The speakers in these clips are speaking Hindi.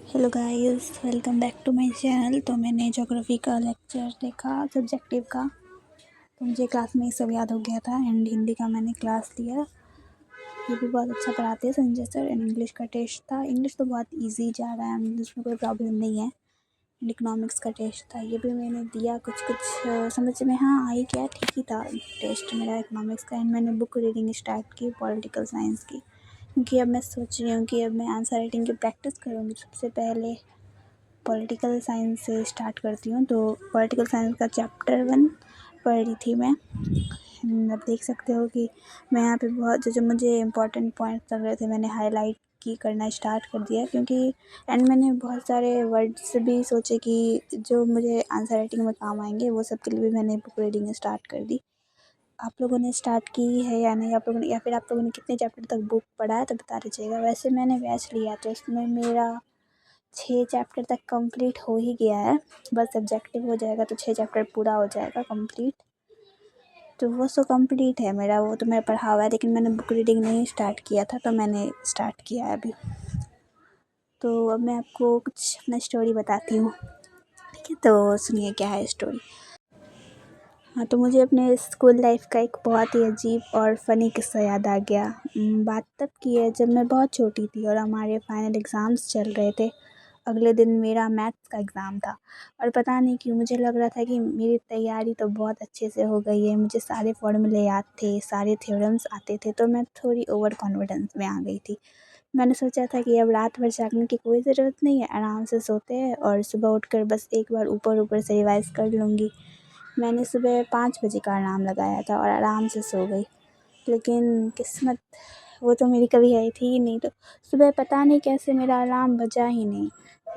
Hello guys, welcome back to my channel. तो मैंने ज्योग्राफी का लेक्चर देखा सब्जेक्टिव का, तो मुझे क्लास में ये सब याद हो गया था। एंड हिंदी का मैंने क्लास लिया, ये भी बहुत अच्छा पढ़ाते हैं संजय सर। एंड इंग्लिश का टेस्ट था, इंग्लिश तो बहुत इजी जा रहा है, इंग्लिश में कोई प्रॉब्लम नहीं है। एंड इकोनॉमिक्स का टेस्ट था, ये भी मैंने दिया, कुछ समझ में हाँ आई क्या, ठीक ही था टेस्ट मेरा इकोनॉमिक्स का। एंड मैंने बुक रीडिंग स्टार्ट की पॉलिटिकल साइंस की, क्योंकि अब मैं सोच रही हूँ कि अब मैं आंसर राइटिंग की प्रैक्टिस करूँगी। सबसे पहले पॉलिटिकल साइंस से स्टार्ट करती हूँ। तो पॉलिटिकल साइंस का चैप्टर 1 पढ़ रही थी मैं। अब देख सकते हो कि मैं यहाँ पे बहुत जो मुझे इम्पोर्टेंट पॉइंट्स लग रहे थे मैंने हाईलाइट की करना स्टार्ट कर दिया, क्योंकि एंड मैंने बहुत सारे वर्ड्स भी सोचे कि जो मुझे आंसर राइटिंग में काम आएंगे, वो सब के लिए भी मैंने बुक रीडिंग स्टार्ट कर दी। आप लोगों ने स्टार्ट की है या नहीं, आप लोगों ने, या फिर आप लोगों ने कितने चैप्टर तक बुक पढ़ा है तो बता दीजिएगा। वैसे मैंने बैच लिया तो इसमें मेरा 6 चैप्टर तक कंप्लीट हो ही गया है, बस सब्जेक्टिव हो जाएगा तो 6 चैप्टर पूरा हो जाएगा कंप्लीट। तो वो सो कंप्लीट है मेरा, वो तो मेरा पढ़ा हुआ है, लेकिन मैंने बुक रीडिंग नहीं स्टार्ट किया था, तो मैंने स्टार्ट किया है अभी। तो अब मैं आपको कुछ अपना स्टोरी बताती हूँ, ठीक है? तो सुनिए क्या है स्टोरी। हाँ, तो मुझे अपने स्कूल लाइफ का एक बहुत ही अजीब और फ़नी किस्सा याद आ गया। बात तब की है जब मैं बहुत छोटी थी और हमारे फाइनल एग्ज़ाम्स चल रहे थे। अगले दिन मेरा मैथ्स का एग्ज़ाम था और पता नहीं क्यों मुझे लग रहा था कि मेरी तैयारी तो बहुत अच्छे से हो गई है, मुझे सारे फॉर्मूले याद थे, सारे थ्योरम्स आते थे, तो मैं थोड़ी ओवर कॉन्फिडेंस में आ गई थी। मैंने सोचा था कि अब रात भर जागने की कोई ज़रूरत नहीं है, आराम से सोते हैं और सुबह उठकर बस एक बार ऊपर से रिवाइज़ कर लूँगी। मैंने सुबह 5 बजे का अलार्म लगाया था और आराम से सो गई, लेकिन किस्मत वो तो मेरी कभी आई थी ही नहीं। तो सुबह पता नहीं कैसे मेरा अलार्म बजा ही नहीं,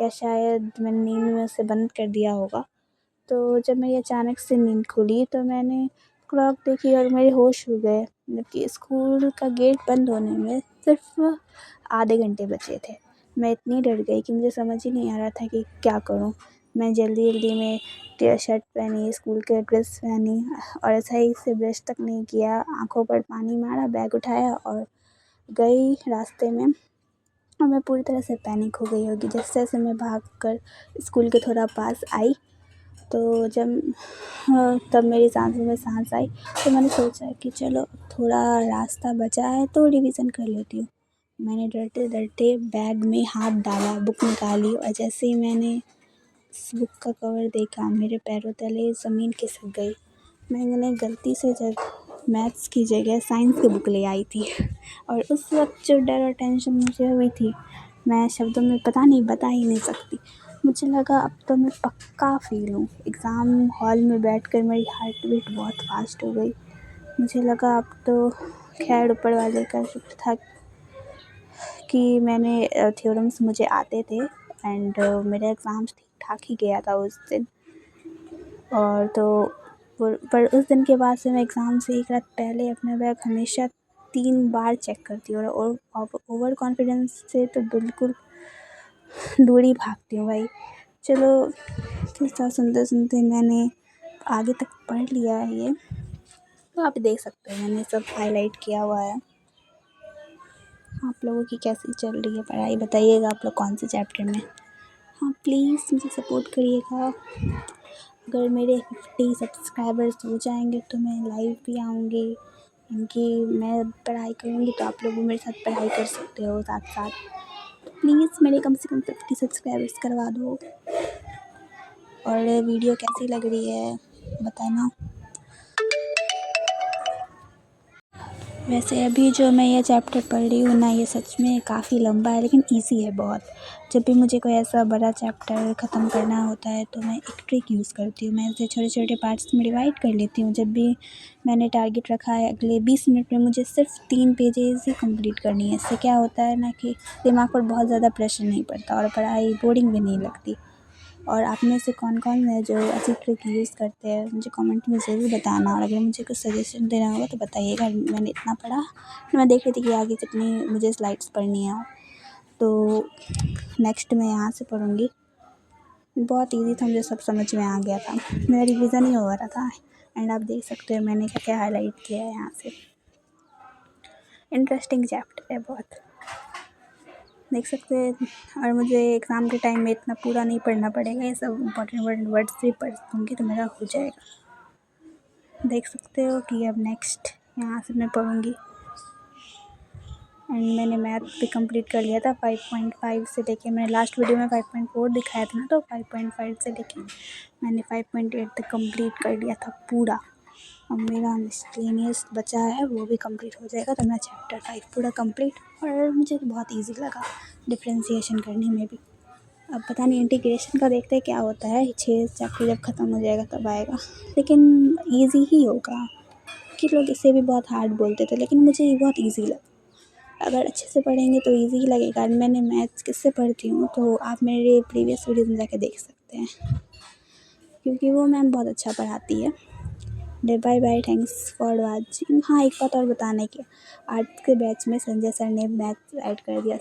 या शायद मैंने नींद में उसे बंद कर दिया होगा। तो जब मेरी अचानक से नींद खुली तो मैंने क्लॉक देखी और मेरे होश उड़ गए, जबकि स्कूल का गेट बंद होने में सिर्फ आधे घंटे बचे थे। मैं इतनी डर गई कि मुझे समझ ही नहीं आ रहा था कि क्या करूं। मैं जल्दी में टी-शर्ट पहनी, स्कूल के ड्रेस पहनी और सही से ब्रश तक नहीं किया, आंखों पर पानी मारा, बैग उठाया और गई रास्ते में। और मैं पूरी तरह से पैनिक हो गई होगी। जैसे जैसे मैं भाग कर स्कूल के थोड़ा पास आई, तो जब तब मेरी सांसों में सांस आई, तो मैंने सोचा कि चलो थोड़ा रास्ता बचा है तो रिवीजन कर लेती हूँ। मैंने डरते डरते बैग में हाथ डाला, बुक निकाली और जैसे ही मैंने इस बुक का कवर देखा, मेरे पैरों तले ज़मीन खिसक गई। मैंने गलती से जब मैथ्स की जगह साइंस की बुक ले आई थी और उस वक्त जो डर और टेंशन मुझे हुई थी, मैं शब्दों में पता नहीं बता ही नहीं सकती। मुझे लगा अब तो मैं पक्का फ़ेल हूँ। एग्ज़ाम हॉल में बैठकर मेरी हार्ट बीट बहुत फास्ट हो गई। मुझे लगा अब तो खैर ऊपर वाले का शुक्र था कि मैंने थ्योरम्स मुझे आते थे। एंड मेरा एग्ज़ाम्स ठीक ठाक ही गया था उस दिन। और तो पर उस दिन के बाद से मैं एग्ज़ाम से एक रात पहले अपना बैग हमेशा 3 बार चेक करती हूँ और ओवर कॉन्फिडेंस से तो बिल्कुल दूर ही भागती हूँ भाई। चलो, किस्सा सुनते मैंने आगे तक पढ़ लिया है ये, तो आप देख सकते हो मैंने सब हाईलाइट किया हुआ है। आप लोगों की कैसी चल रही है पढ़ाई, बताइएगा आप लोग कौन से चैप्टर में। हाँ, प्लीज़ मुझे सपोर्ट करिएगा। अगर मेरे 50 सब्सक्राइबर्स हो जाएंगे तो मैं लाइव भी आऊँगी, क्योंकि मैं पढ़ाई करूँगी तो आप लोग भी मेरे साथ पढ़ाई कर सकते हो साथ साथ। तो प्लीज़ मेरे कम से कम 50 सब्सक्राइबर्स करवा दो। और वीडियो कैसी लग रही है बताना। वैसे अभी जो मैं ये चैप्टर पढ़ रही हूँ ना, ये सच में काफ़ी लंबा है लेकिन इजी है बहुत। जब भी मुझे कोई ऐसा बड़ा चैप्टर ख़त्म करना होता है तो मैं एक ट्रिक यूज़ करती हूँ, मैं इसे छोटे छोटे पार्ट्स में डिवाइड कर लेती हूँ। जब भी मैंने टारगेट रखा है अगले 20 मिनट में मुझे सिर्फ 3 पेजेस ही कंप्लीट करनी है, इससे क्या होता है ना कि दिमाग पर बहुत ज़्यादा प्रेशर नहीं पड़ता और पढ़ाई बोरिंग भी नहीं लगती। और आप में से कौन-कौन है जो ऐसी ट्रिक यूज़ करते हैं, मुझे कमेंट में ज़रूर बताना। और अगर मुझे कुछ सजेशन देना होगा तो बताइएगा। मैंने इतना पढ़ा, फिर मैं देख रही थी कि आगे कितनी मुझे स्लाइड्स पढ़नी है, तो नेक्स्ट मैं यहाँ से पढ़ूँगी। बहुत ईज़ी था, मुझे सब समझ में आ गया था, मेरा रिवीज़न ही हो रहा था। एंड आप देख सकते हो मैंने क्या-क्या हाईलाइट किया है यहाँ से। इंटरेस्टिंग चैप्टर है बहुत। देख सकते हैं। और मुझे एग्ज़ाम के टाइम में इतना पूरा नहीं पढ़ना पड़ेगा, ये सब इम्पॉर्टेंट वर्ड्स भी पढ़ दूँगी तो मेरा हो जाएगा। देख सकते हो कि अब नेक्स्ट यहाँ से मैं पढ़ूँगी। एंड मैंने मैथ भी कंप्लीट कर लिया था 5.5 से लेके। मैंने लास्ट वीडियो में 5.4 दिखाया था ना, तो 5.5 से लेके मैंने 5.8 तक कंप्लीट कर लिया था पूरा। अब मेरा मिसलेनियस बचा है, वो भी कंप्लीट हो जाएगा तो मेरा चैप्टर 5 पूरा कंप्लीट। और मुझे तो बहुत इजी लगा डिफ्रेंसिएशन करने में भी। अब पता नहीं इंटीग्रेशन का देखते हैं क्या होता है, 6 चैप्टर जब ख़त्म हो जाएगा तब आएगा, लेकिन ईजी ही होगा। कि लोग इसे भी बहुत हार्ड बोलते थे, लेकिन मुझे ये बहुत ईजी लगा। अगर अच्छे से पढ़ेंगे तो ईजी ही लगेगा। मैंने मैथ्स किससे पढ़ती हूँ तो आप मेरे प्रीवियस वीडियोज़ में जाके देख सकते हैं, क्योंकि वो मैम बहुत अच्छा पढ़ाती है। Bye bye, thanks for watching. हाँ, एक बात और बताने की, आर्ट्स के बैच में संजय सर ने मैथ्स ऐड कर दिया,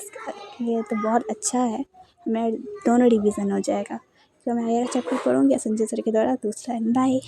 ये तो बहुत अच्छा है। हमें दोनों रिवीजन हो जाएगा। तो मैं अगला चैप्टर पढ़ूँगी संजय सर के द्वारा, दूसरा। बाय।